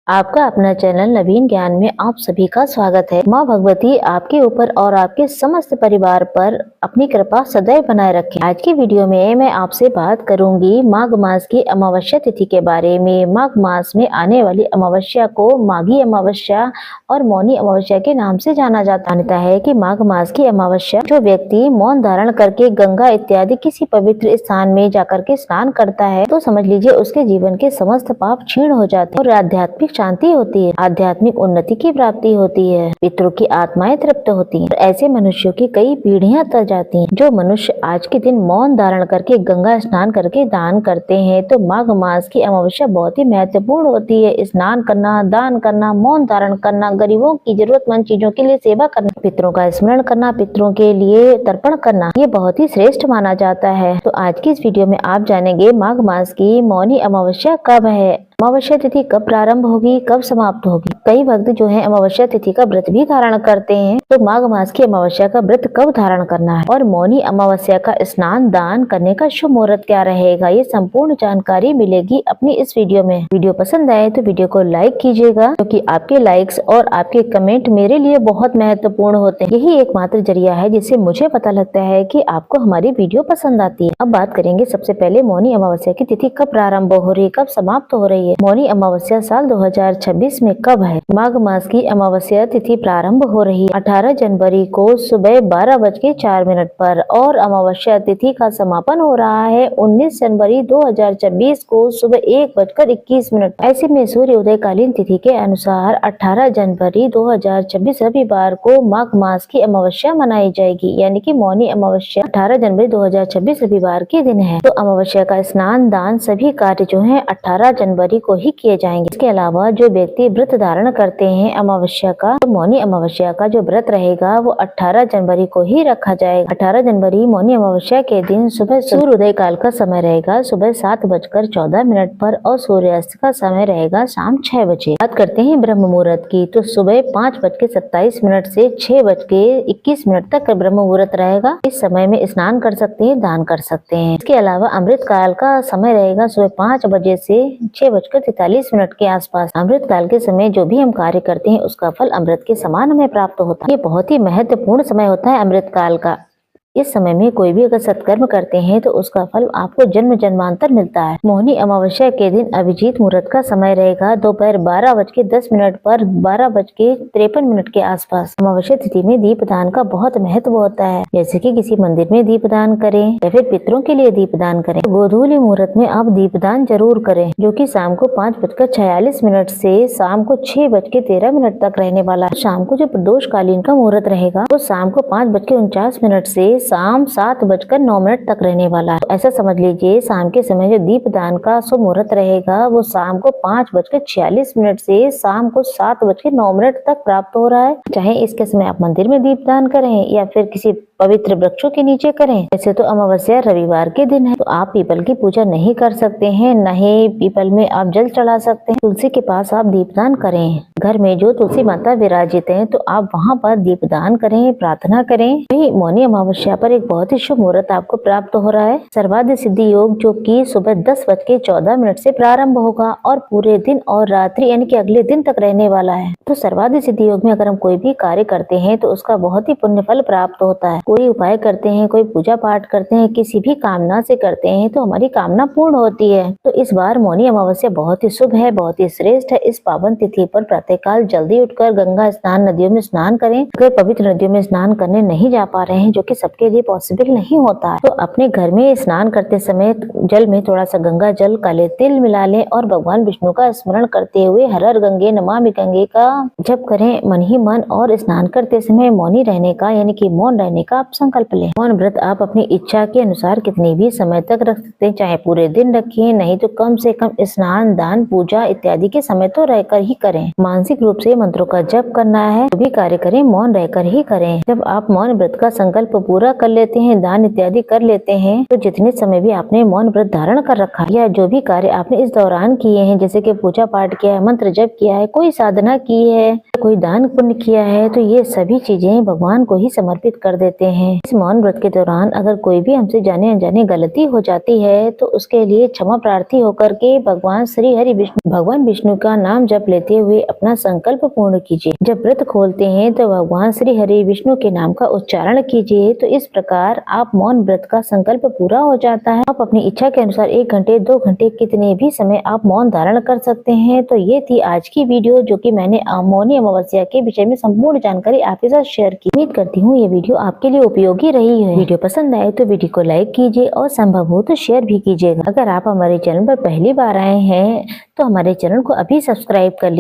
आपका अपना चैनल नवीन ज्ञान में आप सभी का स्वागत है। माँ भगवती आपके ऊपर और आपके समस्त परिवार पर अपनी कृपा सदैव बनाए रखें। आज की वीडियो में मैं आपसे बात करूंगी माघ मास की अमावस्या तिथि के बारे में। माघ मास में आने वाली अमावस्या को माघी अमावस्या और मौनी अमावस्या के नाम से जाना जाता है कि माघ मास की अमावस्या जो व्यक्ति मौन धारण करके गंगा इत्यादि किसी पवित्र स्थान में जाकर के स्नान करता है तो समझ लीजिए उसके जीवन के समस्त पाप क्षीण हो जाते हैं और आध्यात्मिक शांति होती है, आध्यात्मिक उन्नति की प्राप्ति होती है, पितरों की आत्माएं तृप्त होती हैं। ऐसे मनुष्यों की कई पीढ़ियां तर जाती हैं। जो मनुष्य आज के दिन मौन धारण करके गंगा स्नान करके दान करते हैं तो माघ मास की अमावस्या बहुत ही महत्वपूर्ण होती है। स्नान करना, दान करना, मौन धारण करना, गरीबों की जरूरतमंद चीजों के लिए सेवा करना, पितरों का स्मरण करना, पितरों के लिए तर्पण करना, ये बहुत ही श्रेष्ठ माना जाता है। तो आज की इस वीडियो में आप जानेंगे माघ मास की मौनी अमावस्या कब है, अमावस्या तिथि कब प्रारंभ होगी, कब समाप्त होगी। कई भक्त जो है अमावस्या तिथि का व्रत भी धारण करते हैं तो माघ मास की अमावस्या का व्रत कब धारण करना है और मौनी अमावस्या का स्नान दान करने का शुभ मुहूर्त क्या रहेगा, ये संपूर्ण जानकारी मिलेगी अपनी इस वीडियो में। वीडियो पसंद आए तो वीडियो को लाइक कीजिएगा क्योंकि आपके लाइक्स और आपके कमेंट मेरे लिए बहुत महत्वपूर्ण होते हैं। यही एकमात्र जरिया है जिससे मुझे पता लगता है कि आपको हमारी वीडियो पसंद आती है। अब बात करेंगे सबसे पहले मौनी अमावस्या की तिथि कब प्रारंभ हो रही है, कब समाप्त हो रही है। मौनी अमावस्या साल 2026 में कब है। माघ मास की अमावस्या तिथि प्रारंभ हो रही है 18 जनवरी को सुबह 12:04 पर और अमावस्या तिथि का समापन हो रहा है 19 जनवरी 2026 को सुबह 1:21। ऐसे में सूर्य उदय कालीन तिथि के अनुसार 18 जनवरी 2026 रविवार को माघ मास की अमावस्या मनाई जाएगी, यानी कि मौनी अमावस्या 18 जनवरी 2026 रविवार के दिन है। तो अमावस्या का स्नान दान सभी कार्य जो है 18 जनवरी को ही किए जाएंगे। इसके अलावा जो व्यक्ति व्रत धारण करते हैं अमावस्या का, तो मौनी अमावस्या का जो व्रत रहेगा वो 18 जनवरी को ही रखा जाएगा। 18 जनवरी मौनी अमावस्या के दिन सुबह सूर्योदय काल का समय रहेगा सुबह 7:14 पर और सूर्यास्त का समय रहेगा शाम 6 बजे। बात करते हैं ब्रह्म मुहूर्त की तो सुबह 5:27 से 6:21 तक ब्रह्म मुहूर्त रहेगा। इस समय में स्नान कर सकते हैं, दान कर सकते हैं। इसके अलावा अमृत काल का समय रहेगा सुबह 5 बजे से 6:43 के आसपास। अमृत काल के समय जो भी हम कार्य करते हैं उसका फल अमृत के समान हमें प्राप्त होता है। ये बहुत ही महत्वपूर्ण समय होता है अमृत काल का। इस समय में कोई भी अगर सत्कर्म करते हैं तो उसका फल आपको जन्म जन्मांतर मिलता है। मोहिनी अमावस्या के दिन अभिजीत मुहूर्त का समय रहेगा दोपहर 12:10 पर 12:53 के आसपास। अमावस्या तिथि में दीपदान का बहुत महत्व होता है, जैसे कि किसी मंदिर में दीपदान करें या फिर पितरों के लिए दीपदान करें। गोधूली मुहूर्त में आप दीपदान जरूर करें, जो कि शाम को 5:46 से शाम को 6:13 तक रहने वाला है। शाम को जो प्रदोष कालीन का मुहूर्त रहेगा वो शाम को 5:49 से शाम 7:09 तक रहने वाला है। ऐसा समझ लीजिए शाम के समय जो दीपदान का शुभ मुहूर्त रहेगा वो शाम को 5:46 से शाम को 7:09 तक प्राप्त हो रहा है। चाहे इसके समय आप मंदिर में दीपदान करें या फिर किसी पवित्र वृक्षों के नीचे करें। वैसे तो अमावस्या रविवार के दिन है तो आप पीपल की पूजा नहीं कर सकते हैं, न ही पीपल में आप जल चढ़ा सकते हैं। तुलसी के पास आप दीपदान करें। घर में जो तुलसी माता विराजित हैं तो आप वहां पर दीपदान करें, प्रार्थना करें। वही मौनी अमावस्या पर एक बहुत ही शुभ मुहूर्त आपको प्राप्त हो रहा है, सर्वाधिक सिद्धि योग, जो कि सुबह 10:14 से प्रारंभ होगा और पूरे दिन और रात्रि यानी कि अगले दिन तक रहने वाला है। तो सर्वाधिक सिद्धि योग में अगर हम कोई भी कार्य करते हैं तो उसका बहुत ही पुण्य फल प्राप्त होता है। कोई उपाय करते हैं, कोई पूजा पाठ करते हैं, किसी भी कामना से करते हैं तो हमारी कामना पूर्ण होती है। तो इस बार मौनी अमावस्या बहुत ही शुभ है, बहुत ही श्रेष्ठ है। इस पावन तिथि पर प्रातःकाल जल्दी उठकर गंगा स्नान, नदियों में स्नान करें। अगर पवित्र नदियों में स्नान करने नहीं जा पा रहे हैं, जो कि सबके लिए पॉसिबल नहीं होता है, तो अपने घर में स्नान करते समय जल में थोड़ा सा गंगा जल, काले तिल मिला लें और भगवान विष्णु का स्मरण करते हुए हर हर गंगे नमामि गंगे का जप करें मन ही मन। और स्नान करते समय मौनी रहने का यानी कि मौन रहने का आप संकल्प लें। मौन व्रत आप अपनी इच्छा के अनुसार कितने भी समय तक रख सकते हैं, चाहे पूरे दिन रखिए, नहीं तो कम से कम स्नान दान पूजा इत्यादि के समय तो रहकर ही करें। मानसिक रूप से मंत्रों का जप करना है, जो भी कार्य करें मौन रहकर ही करें। जब आप मौन व्रत का संकल्प पूरा कर लेते हैं, दान इत्यादि कर लेते हैं, तो जितने समय भी आपने मौन व्रत धारण कर रखा है या जो भी कार्य आपने इस दौरान किए हैं, जैसे कि पूजा पाठ किया है, मंत्र जप किया है, कोई साधना की है, कोई दान पुण्य किया है, तो ये सभी चीजें भगवान को ही समर्पित कर देते हैं। इस मौन व्रत के दौरान अगर कोई भी हमसे जाने अनजाने गलती हो जाती है तो उसके लिए क्षमा प्रार्थी होकर के भगवान विष्णु का नाम जप लेते हुए अपना संकल्प पूर्ण कीजिए। जब व्रत खोलते हैं तो भगवान श्री हरि विष्णु के नाम का उच्चारण कीजिए। तो इस प्रकार आप मौन व्रत का संकल्प पूरा हो जाता है। आप अपनी इच्छा के अनुसार 1 घंटे 2 घंटे कितने भी समय आप मौन धारण कर सकते हैं। तो ये थी आज की वीडियो जो कि मैंने मौनी अमावस्या के विषय में संपूर्ण जानकारी आपके साथ शेयर की। उम्मीद करती हूँ ये वीडियो आपके लिए उपयोगी रही है। वीडियो पसंद आए तो वीडियो को लाइक कीजिए और संभव हो तो शेयर भी कीजिएगा। अगर आप हमारे चैनल पर पहली बार आए हैं तो हमारे चैनल को अभी सब्सक्राइब कर लीजिए।